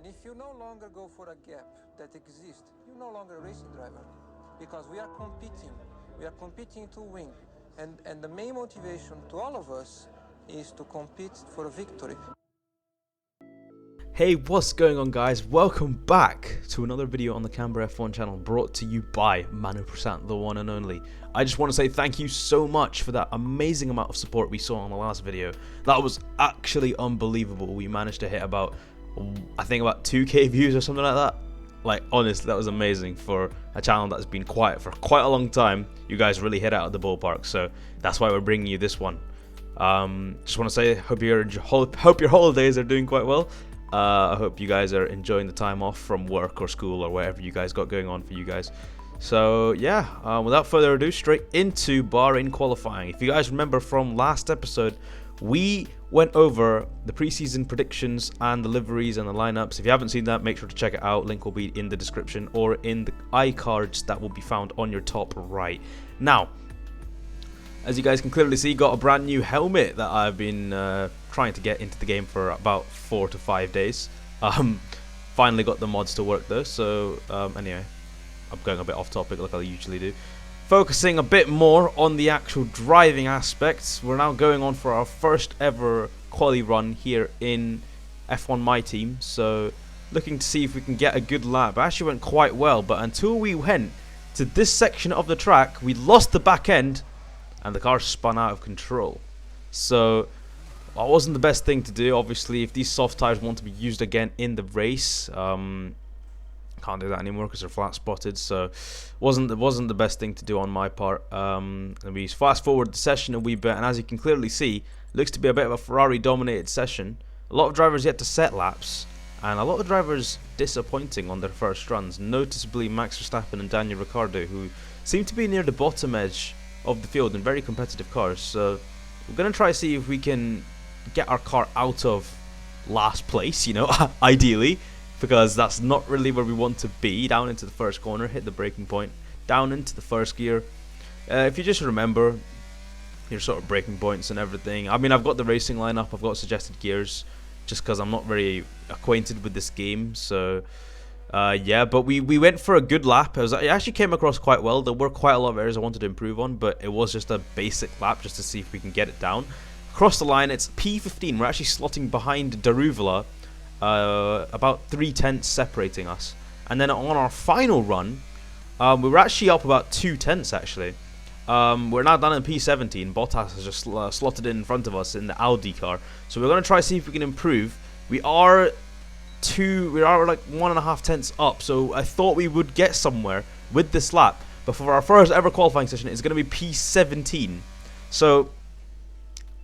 And if you no longer go for a gap that exists, you're no longer a racing driver. Because we are competing. We are competing to win. And the main motivation to all of us is to compete for a victory. Hey, what's going on, guys? Welcome back to another video on the Camber F1 channel, brought to you by MAYHEM, the one and only. I just want to say thank you so much for that amazing amount of support we saw on the last video. That was actually unbelievable. We managed to hit about, I think, about 2k views or something like that. Like, honestly, that was amazing for a channel that's been quiet for quite a long time. You guys really hit out of the ballpark, so that's why we're bringing you this one. Just want to say, hope your holidays are doing quite well. I hope you guys are enjoying the time off from work or school or whatever you guys got going on for you guys. So yeah, without further ado, straight into Bahrain qualifying. If you guys remember from last episode, we went over the preseason predictions and the liveries and the lineups. If you haven't seen that, make sure to check it out. Link will be in the description or in the iCards that will be found on your top right. Now, as you guys can clearly see, got a brand new helmet that I've been trying to get into the game for about 4 to 5 days. Finally got the mods to work though, so anyway, I'm going a bit off topic like I usually do. Focusing a bit more on the actual driving aspects, we're now going on for our first ever quali run here in F1 MyTeam, so looking to see if we can get a good lap. It actually went quite well, but until we went to this section of the track, we lost the back end and the car spun out of control. So that wasn't the best thing to do. Obviously, if these soft tires want to be used again in the race, can't do that anymore because they're flat spotted. So wasn't the best thing to do on my part. And we fast forward the session a wee bit, and as you can clearly see, looks to be a bit of a Ferrari dominated session. A lot of drivers yet to set laps, and a lot of drivers disappointing on their first runs, noticeably Max Verstappen and Daniel Ricciardo, who seem to be near the bottom edge of the field in very competitive cars. So we're going to try to see if we can get our car out of last place, you know, ideally, because that's not really where we want to be. Down into the first corner, hit the braking point, down into the first gear. If you just remember your sort of braking points and everything. I mean, I've got the racing lineup, I've got suggested gears, just because I'm not very acquainted with this game. So yeah, but we went for a good lap. It actually came across quite well. There were quite a lot of areas I wanted to improve on, but it was just a basic lap just to see if we can get it down. Across the line, it's P15. We're actually slotting behind Daruvula, about 3/10 separating us. And then on our final run, we were actually up about 2/10 actually. We're now down in P17. Bottas has just slotted in front of us in the Audi car. So we're going to try to see if we can improve. We are like 1.5 tenths up, so I thought we would get somewhere with this lap. But for our first ever qualifying session, it's going to be P17. So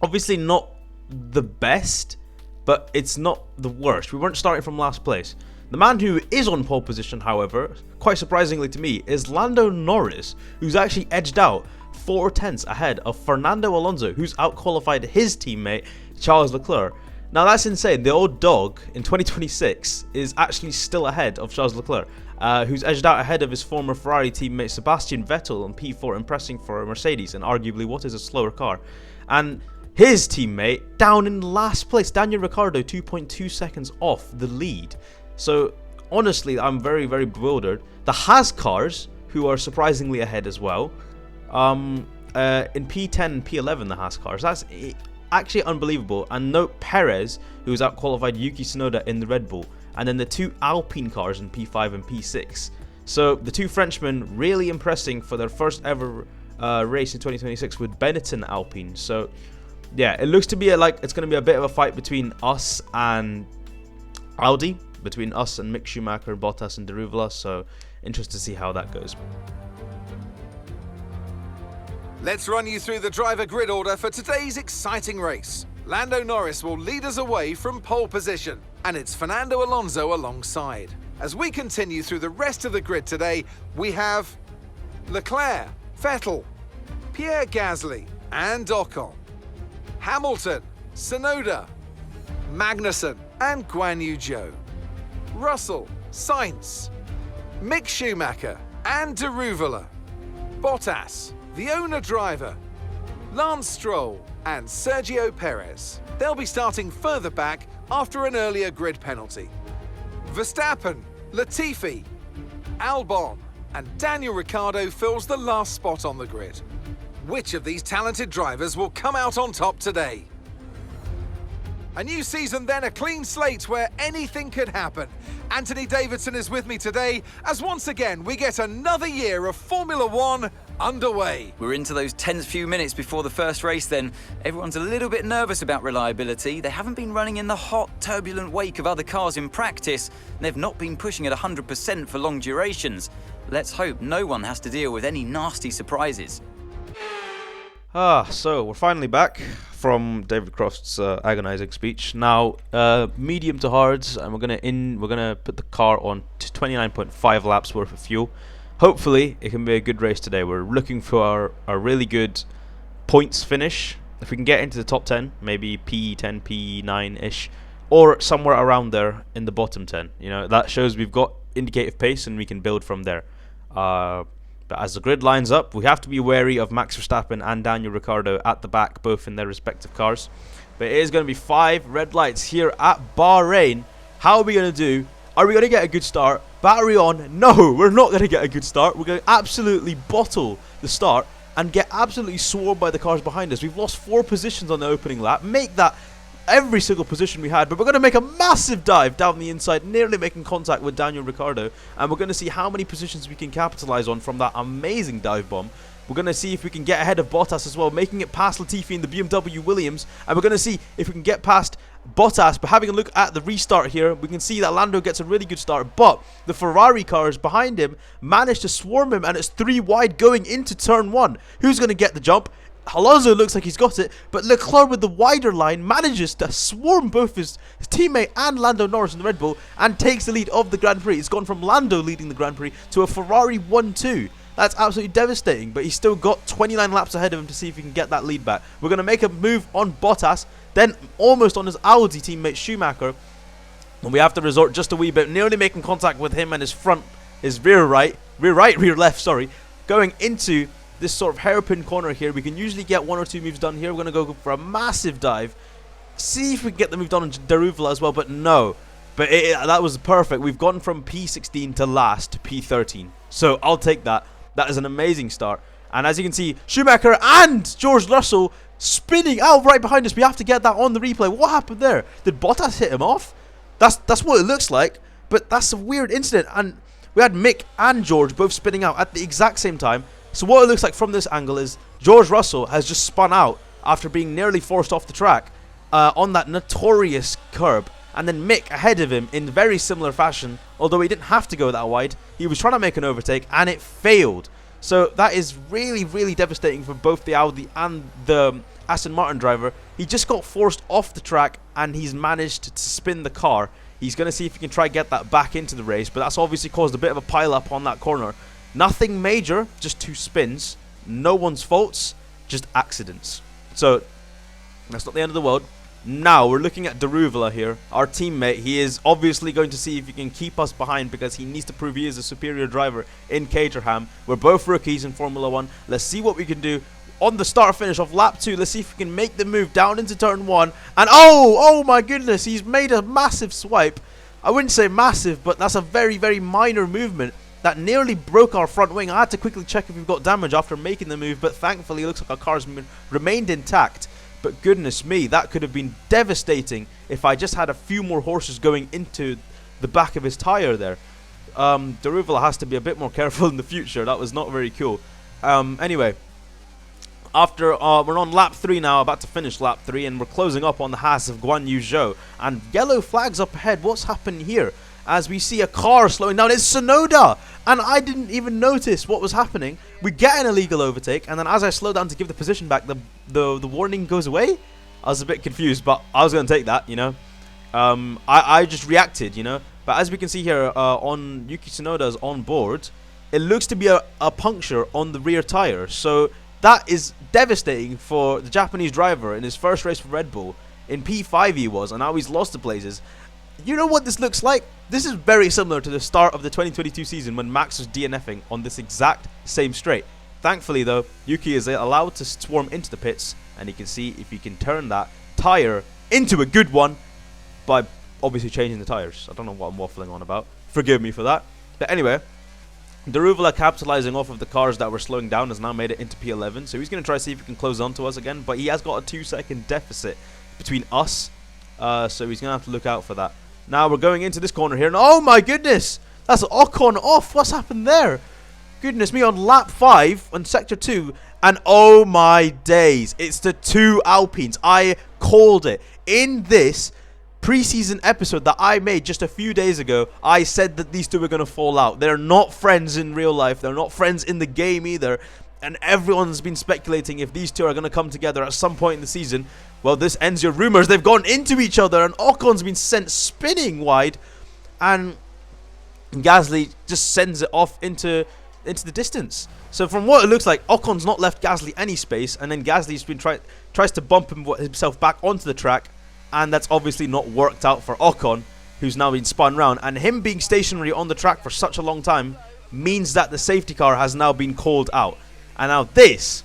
obviously not the best, but it's not the worst. We weren't starting from last place. The man who is on pole position, however, quite surprisingly to me, is Lando Norris, who's actually edged out 4 tenths ahead of Fernando Alonso, who's out-qualified his teammate, Charles Leclerc. Now that's insane. The old dog in 2026 is actually still ahead of Charles Leclerc, who's edged out ahead of his former Ferrari teammate Sebastian Vettel on P4, impressing for a Mercedes and arguably what is a slower car. And his teammate down in last place, Daniel Ricciardo, 2.2 seconds off the lead. So honestly, I'm very, very bewildered. The Haas cars, who are surprisingly ahead as well, in P10 and P11, the Haas cars, that's actually unbelievable. And note Perez, who's out-qualified Yuki Tsunoda in the Red Bull, and then the 2 Alpine cars in P5 and P6. So the 2 Frenchmen really impressing for their first ever race in 2026 with Benetton Alpine. So yeah, it looks to be like it's going to be a bit of a fight between us and Audi, between us and Mick Schumacher, Bottas and Daruvula. So interested to see how that goes. Let's run you through the driver grid order for today's exciting race. Lando Norris will lead us away from pole position, and it's Fernando Alonso alongside. As we continue through the rest of the grid today, we have Leclerc, Vettel, Pierre Gasly and Ocon, Hamilton, Tsunoda, Magnussen and Guan Yu Zhou, Russell, Sainz, Mick Schumacher and Daruvula, Bottas, the owner driver, Lance Stroll and Sergio Perez. They'll be starting further back after an earlier grid penalty. Verstappen, Latifi, Albon, and Daniel Ricciardo fills the last spot on the grid. Which of these talented drivers will come out on top today? A new season then, a clean slate where anything could happen. Anthony Davidson is with me today as once again we get another year of Formula One underway. We're into those tense few minutes before the first race then. Everyone's a little bit nervous about reliability. They haven't been running in the hot, turbulent wake of other cars in practice, and they've not been pushing at 100% for long durations. Let's hope no one has to deal with any nasty surprises. So we're finally back from David Croft's agonizing speech. Now, medium to hards, and we're gonna put the car on to 29.5 laps worth of fuel. Hopefully, it can be a good race today. We're looking for a really good points finish. If we can get into the top 10, maybe P10, P9-ish, or somewhere around there in the bottom 10. You know, that shows we've got indicative pace and we can build from there. But as the grid lines up, we have to be wary of Max Verstappen and Daniel Ricciardo at the back, both in their respective cars. But it is going to be 5 red lights here at Bahrain. How are we going to do? Are we going to get a good start? Battery on? No, we're not going to get a good start. We're going to absolutely bottle the start and get absolutely swarmed by the cars behind us. We've lost 4 positions on the opening lap. Make that every single position we had, but we're going to make a massive dive down the inside, nearly making contact with Daniel Ricciardo, and we're going to see how many positions we can capitalize on from that amazing dive bomb. We're going to see if we can get ahead of Bottas as well, making it past Latifi in the BMW Williams, and we're going to see if we can get past Bottas. But having a look at the restart here, we can see that Lando gets a really good start, but the Ferrari cars behind him managed to swarm him, and it's 3 wide going into turn 1. Who's going to get the jump? Alonso looks like he's got it, but Leclerc with the wider line manages to swarm both his teammate and Lando Norris in the Red Bull and takes the lead of the Grand Prix. It's gone from Lando leading the Grand Prix to a Ferrari 1-2. That's absolutely devastating, but he's still got 29 laps ahead of him to see if he can get that lead back. We're going to make a move on Bottas, then almost on his Audi teammate Schumacher, and we have to resort just a wee bit, nearly making contact with him and his rear left, sorry, going into this sort of hairpin corner here. We can usually get 1 or 2 moves done here. We're going to go for a massive dive. See if we can get the move done on Daruvala as well, but no. But that was perfect. We've gone from P16 to last to P13. So I'll take that. That is an amazing start. And as you can see, Schumacher and George Russell spinning out right behind us. We have to get that on the replay. What happened there? Did Bottas hit him off? That's what it looks like. But that's a weird incident. And we had Mick and George both spinning out at the exact same time. So what it looks like from this angle is George Russell has just spun out after being nearly forced off the track on that notorious curb. And then Mick ahead of him in very similar fashion, although he didn't have to go that wide. He was trying to make an overtake and it failed. So that is really, really devastating for both the Audi and the Aston Martin driver. He just got forced off the track and he's managed to spin the car. He's going to see if he can try get that back into the race, but that's obviously caused a bit of a pile up on that corner. Nothing major, just 2 spins. No one's faults, just accidents. So that's not the end of the world. Now we're looking at Daruvala here, our teammate. He is obviously going to see if he can keep us behind because he needs to prove he is a superior driver in Caterham. We're both rookies in Formula 1. Let's see what we can do on the start finish of lap 2. Let's see if we can make the move down into turn 1. And oh my goodness, he's made a massive swipe. I wouldn't say massive, but that's a very, very minor movement that nearly broke our front wing. I had to quickly check if we've got damage after making the move, but thankfully it looks like our car's remained intact. But goodness me, that could have been devastating if I just had a few more horses going into the back of his tyre there. Daruvala has to be a bit more careful in the future. That was not very cool. Anyway, after we're on lap 3 now, about to finish lap 3, and we're closing up on the Haas of Guan Yu Zhou. And yellow flags up ahead. What's happened here? As we see a car slowing down. It's Tsunoda! And I didn't even notice what was happening. We get an illegal overtake, and then as I slow down to give the position back, the warning goes away. I was a bit confused, but I was going to take that, you know. I just reacted, you know. But as we can see here, on Yuki Tsunoda's on board, it looks to be a puncture on the rear tire. So that is devastating for the Japanese driver in his first race for Red Bull. In P5 he was, and now he's lost the places. You know what this looks like? This is very similar to the start of the 2022 season when Max was DNFing on this exact same straight. Thankfully though, Yuki is allowed to swarm into the pits, and he can see if he can turn that tyre into a good one by obviously changing the tyres. I don't know what I'm waffling on about. Forgive me for that. But anyway, Daruvula, capitalizing off of the cars that were slowing down, has now made it into P11. So he's going to try to see if he can close on to us again. But he has got a 2-second deficit between us. So he's going to have to look out for that. Now we're going into this corner here. And oh my goodness! That's Ocon off. What's happened there? Goodness me, on lap 5 on sector 2. And oh my days. It's the 2 Alpines. I called it. In this preseason episode that I made just a few days ago, I said that these two were going to fall out. They're not friends in real life. They're not friends in the game either. And everyone's been speculating if these two are going to come together at some point in the season. Well, this ends your rumors. They've gone into each other, and Ocon's been sent spinning wide, and Gasly just sends it off into the distance. So from what it looks like, Ocon's not left Gasly any space, and then Gasly's been tries to bump himself back onto the track, and that's obviously not worked out for Ocon, who's now been spun round. And him being stationary on the track for such a long time means that the safety car has now been called out. And now this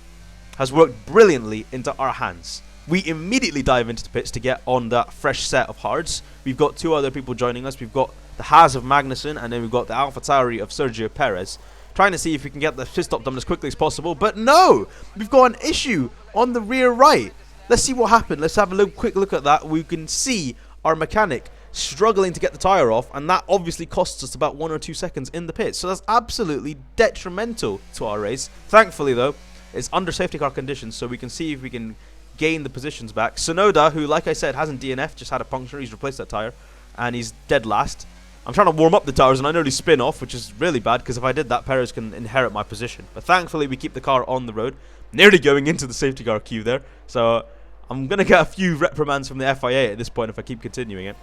has worked brilliantly into our hands. We immediately dive into the pits to get on that fresh set of hards. We've got 2 other people joining us. We've got the Haas of Magnussen, and then we've got the AlphaTauri of Sergio Perez, trying to see if we can get the pit stop done as quickly as possible. But no! We've got an issue on the rear right. Let's see what happened. Let's have a quick look at that. We can see our mechanic struggling to get the tyre off, and that obviously costs us about 1 or 2 seconds in the pits. So that's absolutely detrimental to our race. Thankfully, though, it's under safety car conditions, so we can see if we can gain the positions back. Sonoda, who, like I said, hasn't DNF, just had a puncture. He's replaced that tyre, and he's dead last. I'm trying to warm up the tyres, and I nearly spin off, which is really bad, because if I did that, Perez can inherit my position. But thankfully, we keep the car on the road, nearly going into the safety car queue there. So I'm going to get a few reprimands from the FIA at this point if I keep continuing it.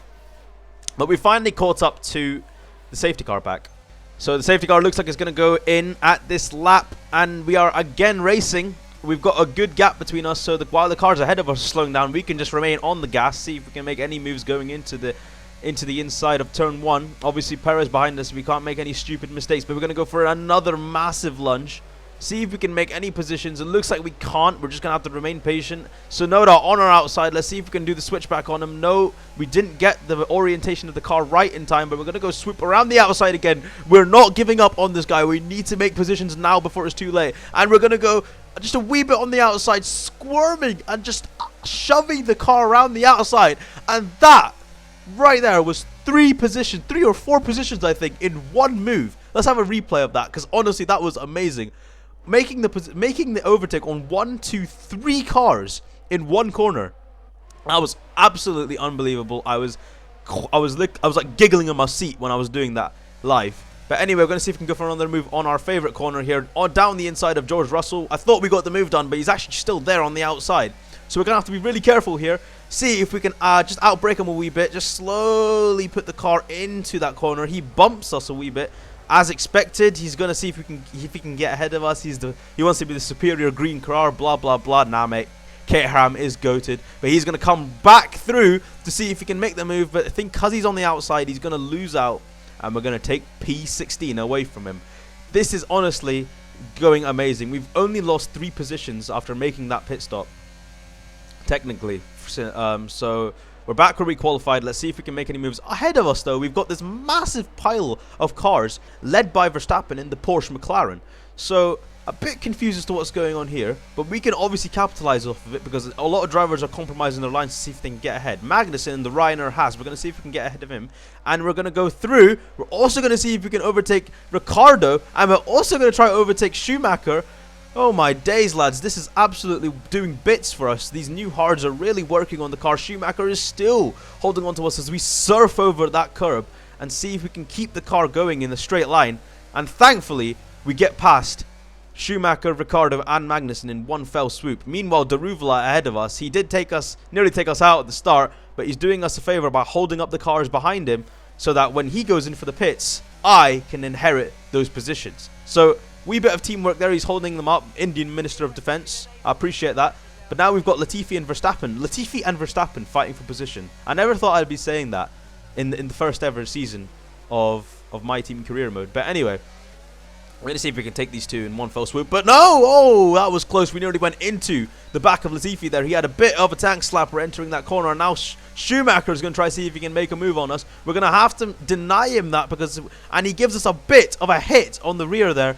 But we finally caught up to the safety car back. So the safety car looks like it's going to go in at this lap, and we are again racing. We've got a good gap between us, so while the cars ahead of us are slowing down, we can just remain on the gas, see if we can make any moves going into the inside of turn 1. Obviously, Perez behind us, we can't make any stupid mistakes, but we're going to go for another massive lunge. See if we can make any positions. It looks like we can't. We're just going to have to remain patient. Sonoda on our outside. Let's see if we can do the switchback on him. No, we didn't get the orientation of the car right in time, but we're going to go swoop around the outside again. We're not giving up on this guy. We need to make positions now before it's too late. And we're going to go just a wee bit on the outside, squirming and just shoving the car around the outside. And that right there was 3 or 4 positions, I think, in one move. Let's have a replay of that, because honestly, that was amazing. Making the overtake on 1, 2, 3 cars in one corner. That was absolutely unbelievable. I was like giggling in my seat when I was doing that live. But anyway, we're going to see if we can go for another move on our favourite corner here, down the inside of George Russell. I thought we got the move done, but he's actually still there on the outside. So we're going to have to be really careful here. See if we can just outbrake him a wee bit. Just slowly put the car into that corner. He bumps us a wee bit. As expected, he's going to see if he can get ahead of us. He wants to be the superior green car, blah, blah, blah. Nah, mate. Caterham is goated. But he's going to come back through to see if he can make the move. But I think because he's on the outside, he's going to lose out. And we're going to take P16 away from him. This is honestly going amazing. We've only lost 3 positions after making that pit stop, technically. So we're back where we qualified. Let's see if we can make any moves. Ahead of us, though, we've got this massive pile of cars led by Verstappen in the Porsche McLaren. So a bit confused as to what's going on here, but we can obviously capitalize off of it because a lot of drivers are compromising their lines to see if they can get ahead. Magnussen, the Ryanair Haas, we're going to see if we can get ahead of him, and we're going to go through. We're also going to see if we can overtake Ricciardo, and we're also going to try to overtake Schumacher. Oh my days, lads, this is absolutely doing bits for us. These new hards are really working on the car. Schumacher is still holding on to us as we surf over that curb and see if we can keep the car going in a straight line. And thankfully, we get past Schumacher, Ricciardo and Magnussen in one fell swoop. Meanwhile, Daruvula ahead of us, he did nearly take us out at the start, but he's doing us a favour by holding up the cars behind him so that when he goes in for the pits, I can inherit those positions. So, wee bit of teamwork there. He's holding them up. Indian Minister of Defence. I appreciate that. But now we've got Latifi and Verstappen. Latifi and Verstappen fighting for position. I never thought I'd be saying that in the first ever season of my team career mode. But anyway, We're going to see if we can take these two in one fell swoop. But no! Oh, that was close. We nearly went into the back of Latifi there. He had a bit of a tank slapper entering that corner. And now Schumacher is going to try to see if he can make a move on us. We're going to have to deny him that because... And he gives us a bit of a hit on the rear there.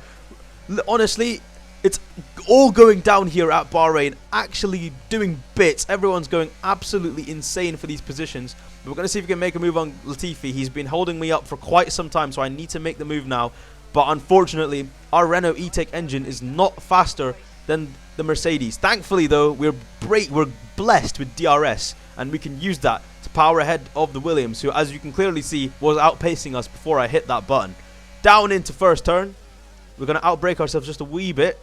Honestly, it's all going down here at Bahrain. Actually doing bits. Everyone's going absolutely insane for these positions. But we're going to see if we can make a move on Latifi. He's been holding me up for quite some time. So I need to make the move now. But unfortunately, our Renault E-Tech engine is not faster than the Mercedes. Thankfully, though, we're blessed with DRS, and we can use that to power ahead of the Williams, who, as you can clearly see, was outpacing us before I hit that button. Down into first turn. We're going to outbrake ourselves just a wee bit.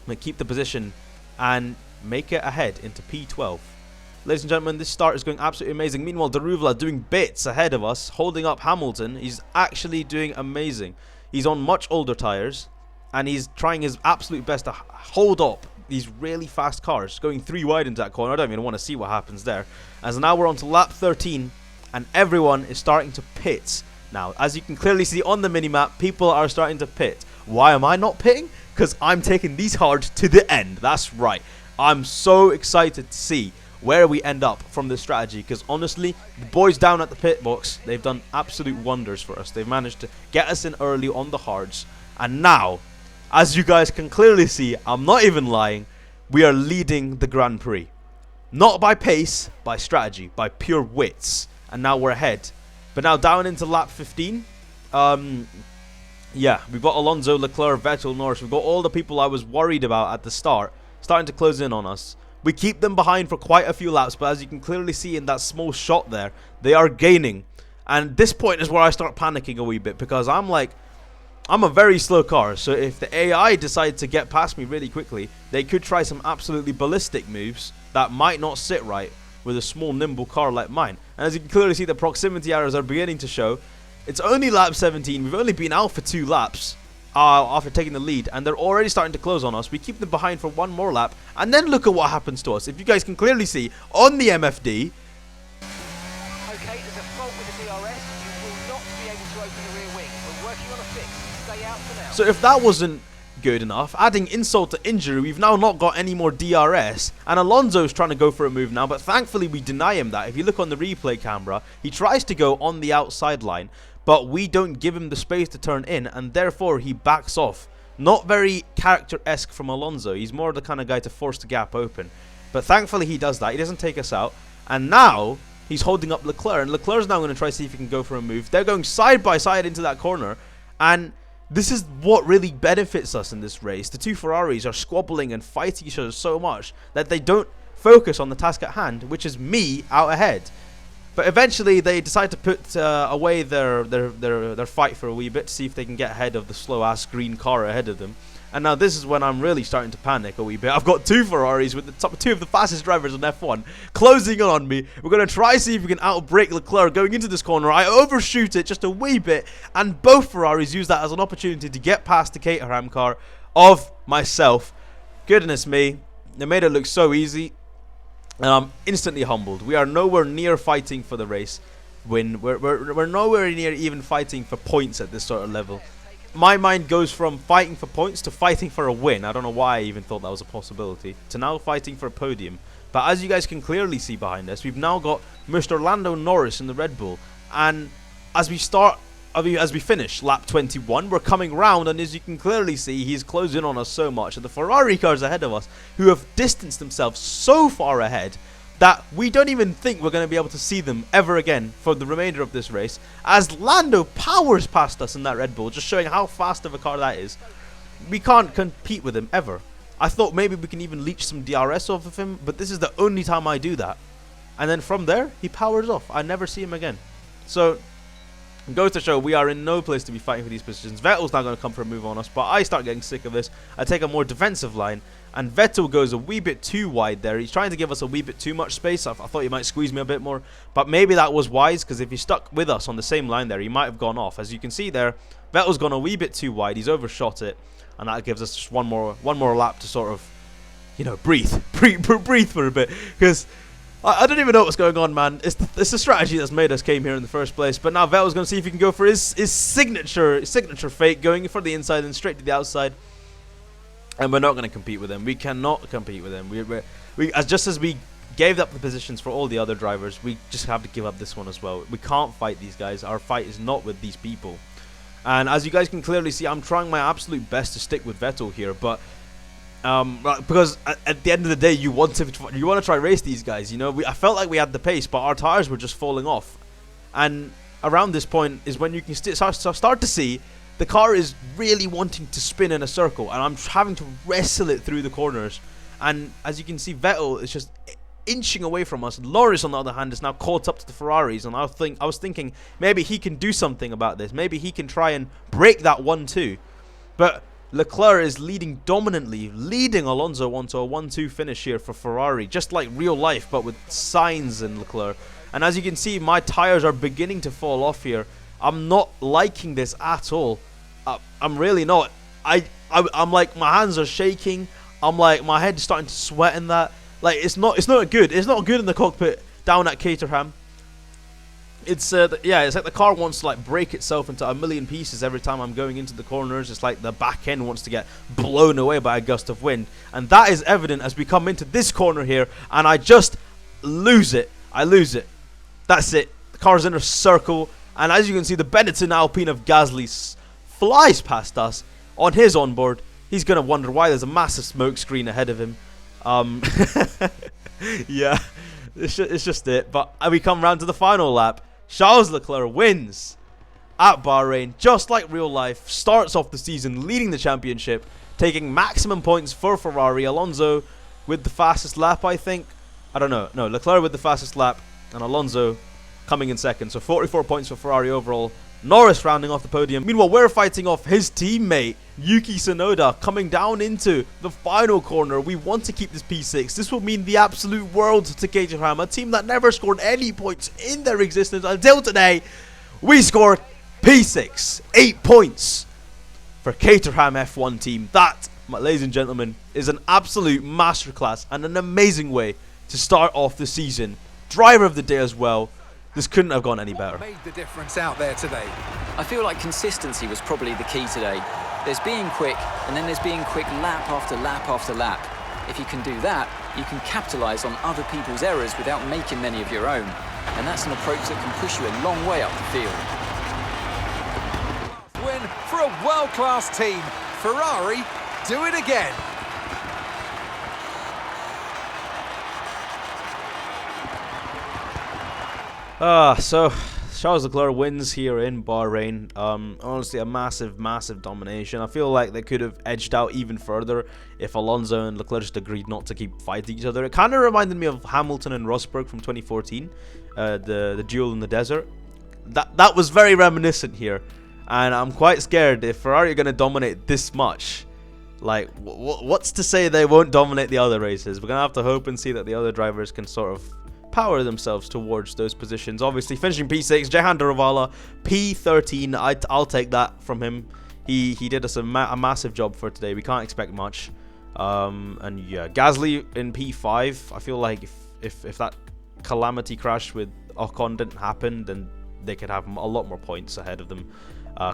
We're going to keep the position and make it ahead into P12. Ladies and gentlemen, this start is going absolutely amazing. Meanwhile, Daruvla doing bits ahead of us, holding up Hamilton. He's actually doing amazing. He's on much older tyres, and he's trying his absolute best to hold up these really fast cars, going 3 wide into that corner. I don't even want to see what happens there. As now we're on to lap 13, and everyone is starting to pit. Now, as you can clearly see on the minimap, people are starting to pit. Why am I not pitting? Because I'm taking these hard to the end. That's right. I'm so excited to see where we end up from this strategy, because honestly, the boys down at the pit box, they've done absolute wonders for us. They've managed to get us in early on the hards, and now, as you guys can clearly see, I'm not even lying, we are leading the Grand Prix. Not by pace, by strategy, by pure wits, and now we're ahead. But now down into lap 15, yeah, we've got Alonso, Leclerc, Vettel, Norris. We've got all the people I was worried about at the start starting to close in on us. We keep them behind for quite a few laps, but as you can clearly see in that small shot there, they are gaining. And this point is where I start panicking a wee bit, because I'm a very slow car, so if the AI decide to get past me really quickly, they could try some absolutely ballistic moves that might not sit right with a small nimble car like mine. And as you can clearly see, the proximity errors are beginning to show. It's only lap 17, we've only been out for 2 laps. After taking the lead, and they're already starting to close on us. We keep them behind for 1 more lap, and then look at what happens to us. If you guys can clearly see on the MFD, okay, there's a fault with the DRS. You will not be able to open the rear wing. We're working on a fix. Stay out for now. so if that wasn't good enough, adding insult to injury, we've now not got any more DRS, and Alonso's trying to go for a move now, but thankfully we deny him that. If you look on the replay camera, he tries to go on the outside line, but we don't give him the space to turn in, and therefore he backs off. Not very character-esque from Alonso. He's more the kind of guy to force the gap open. But thankfully he does that. He doesn't take us out. And now he's holding up Leclerc, and Leclerc's now going to try to see if he can go for a move. They're going side by side into that corner, and this is what really benefits us in this race. The 2 Ferraris are squabbling and fighting each other so much that they don't focus on the task at hand, which is me out ahead. But eventually they decide to put away their fight for a wee bit to see if they can get ahead of the slow-ass green car ahead of them. And now this is when I'm really starting to panic a wee bit. I've got 2 Ferraris with the top 2 of the fastest drivers on F1 closing on me. We're going to try see if we can outbrake Leclerc going into this corner. I overshoot it just a wee bit, and both Ferraris use that as an opportunity to get past the Caterham car of myself. Goodness me, they made it look so easy. And I'm instantly humbled. We are nowhere near fighting for the race win. We're nowhere near even fighting for points at this sort of level. My mind goes from fighting for points to fighting for a win. I don't know why I even thought that was a possibility. To now fighting for a podium. But as you guys can clearly see behind us, we've now got Mr. Lando Norris in the Red Bull. And as we finish lap 21, we're coming round, and as you can clearly see, he's closing on us so much, and the Ferrari cars ahead of us, who have distanced themselves so far ahead that we don't even think we're going to be able to see them ever again for the remainder of this race, as Lando powers past us in that Red Bull, just showing how fast of a car that is. We can't compete with him ever. I thought maybe we can even leech some DRS off of him, but this is the only time I do that. And then from there, he powers off. I never see him again. So goes to show we are in no place to be fighting for these positions. Vettel's now going to come for a move on us, but I start getting sick of this. I take a more defensive line, and Vettel goes a wee bit too wide there. He's trying to give us a wee bit too much space. I thought he might squeeze me a bit more, but maybe that was wise, because if he stuck with us on the same line there, he might have gone off. As you can see there, Vettel's gone a wee bit too wide. He's overshot it, and that gives us just one more lap to sort of, you know, breathe for a bit, because I don't even know what's going on, man. It's the strategy that's made us came here in the first place. But now Vettel's going to see if he can go for his signature fake, going for the inside and straight to the outside. And we're not going to compete with him. We cannot compete with him. Just as we gave up the positions for all the other drivers, we just have to give up this one as well. We can't fight these guys. Our fight is not with these people. And as you guys can clearly see, I'm trying my absolute best to stick with Vettel here, but because at the end of the day, you want to try race these guys. You know, I felt like we had the pace, but our tires were just falling off. And around this point is when you can start to see the car is really wanting to spin in a circle, and I'm having to wrestle it through the corners. And as you can see, Vettel is just inching away from us. Norris, on the other hand, is now caught up to the Ferraris, and I was thinking maybe he can do something about this. Maybe he can try and break that 1-2. But Leclerc is leading dominantly, leading Alonso onto a 1-2 finish here for Ferrari, just like real life, but with Sainz and Leclerc. And as you can see, my tires are beginning to fall off here. I'm not liking this at all. I'm really not. I'm like, my hands are shaking. I'm like, my head is starting to sweat in that. Like, it's not good. It's not good in the cockpit down at Caterham. It's it's like the car wants to like break itself into a million pieces every time I'm going into the corners. It's like the back end wants to get blown away by a gust of wind, and that is evident as we come into this corner here, and I just lose it. I lose it. That's it. The car's in a circle, and as you can see, the Benetton Alpine of Gasly flies past us on his onboard. He's gonna wonder why there's a massive smoke screen ahead of him. Yeah, it's just it. But we come round to the final lap. Charles Leclerc wins at Bahrain, just like real life. Starts off the season leading the championship, taking maximum points for Ferrari. Alonso with the fastest lap, I think. I don't know. No, Leclerc with the fastest lap, and Alonso coming in second. So 44 points for Ferrari overall. Norris rounding off the podium. Meanwhile, we're fighting off his teammate, Yuki Tsunoda, coming down into the final corner. We want to keep this P6. This will mean the absolute world to Caterham, a team that never scored any points in their existence until today. We scored P6, 8 points for Caterham F1 team. That, ladies and gentlemen, is an absolute masterclass and an amazing way to start off the season. Driver of the day as well. This couldn't have gone any better. Made the difference out there today. I feel like consistency was probably the key today. There's being quick, and then there's being quick lap after lap after lap. If you can do that, you can capitalise on other people's errors without making many of your own. And that's an approach that can push you a long way up the field. Win for a world-class team. Ferrari, do it again. So Charles Leclerc wins here in Bahrain. Honestly, a massive domination. I feel like they could have edged out even further if Alonso and Leclerc just agreed not to keep fighting each other. It kind of reminded me of Hamilton and Rosberg from 2014, the duel in the desert. That was very reminiscent here, and I'm quite scared if Ferrari are going to dominate this much. Like, what's to say they won't dominate the other races? We're going to have to hope and see that the other drivers can sort of power themselves towards those positions. Obviously, finishing P6, Jehan Daravala, P13. I'll take that from him. He did us a massive job for today. We can't expect much. And yeah, Gasly in P5. I feel like if that calamity crash with Ocon didn't happen, then they could have a lot more points ahead of them.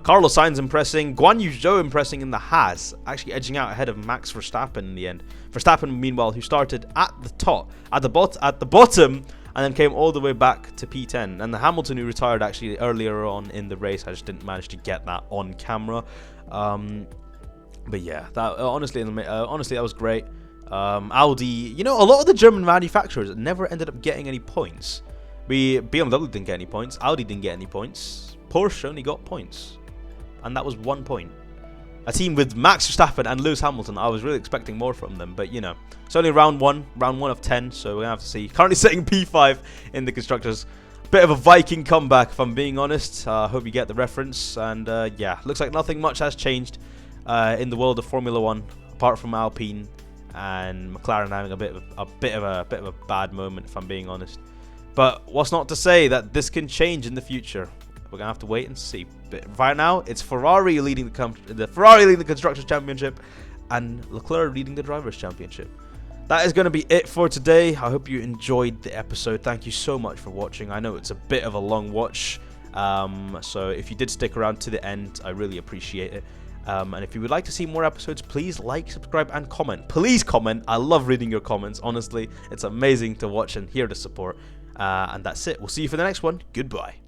Carlos Sainz impressing, Guan Yu Zhou impressing in the Haas, actually edging out ahead of Max Verstappen in the end. Verstappen, meanwhile, who started at the bottom, and then came all the way back to P10. And the Hamilton, who retired actually earlier on in the race, I just didn't manage to get that on camera. But yeah, that honestly, that was great. Audi, you know, a lot of the German manufacturers never ended up getting any points. BMW didn't get any points. Audi didn't get any points. Porsche only got points, and that was 1 point. A team with Max Verstappen and Lewis Hamilton, I was really expecting more from them, but you know, it's only round one of 10, so we're gonna have to see. Currently sitting P5 in the constructors. Bit of a Viking comeback, if I'm being honest. Hope you get the reference. And yeah, looks like nothing much has changed in the world of Formula One, apart from Alpine and McLaren having a bit of a bad moment, if I'm being honest. But what's not to say that this can change in the future? We're gonna have to wait and see. But right now, it's Ferrari leading the Constructors Championship, and Leclerc leading the Drivers Championship. that is going to be it for today. I hope you enjoyed the episode. Thank you so much for watching. I know it's a bit of a long watch, so if you did stick around to the end, I really appreciate it. And if you would like to see more episodes, please like, subscribe, and comment. Please comment. I love reading your comments. Honestly, it's amazing to watch and hear the support. And that's it. We'll see you for the next one. Goodbye.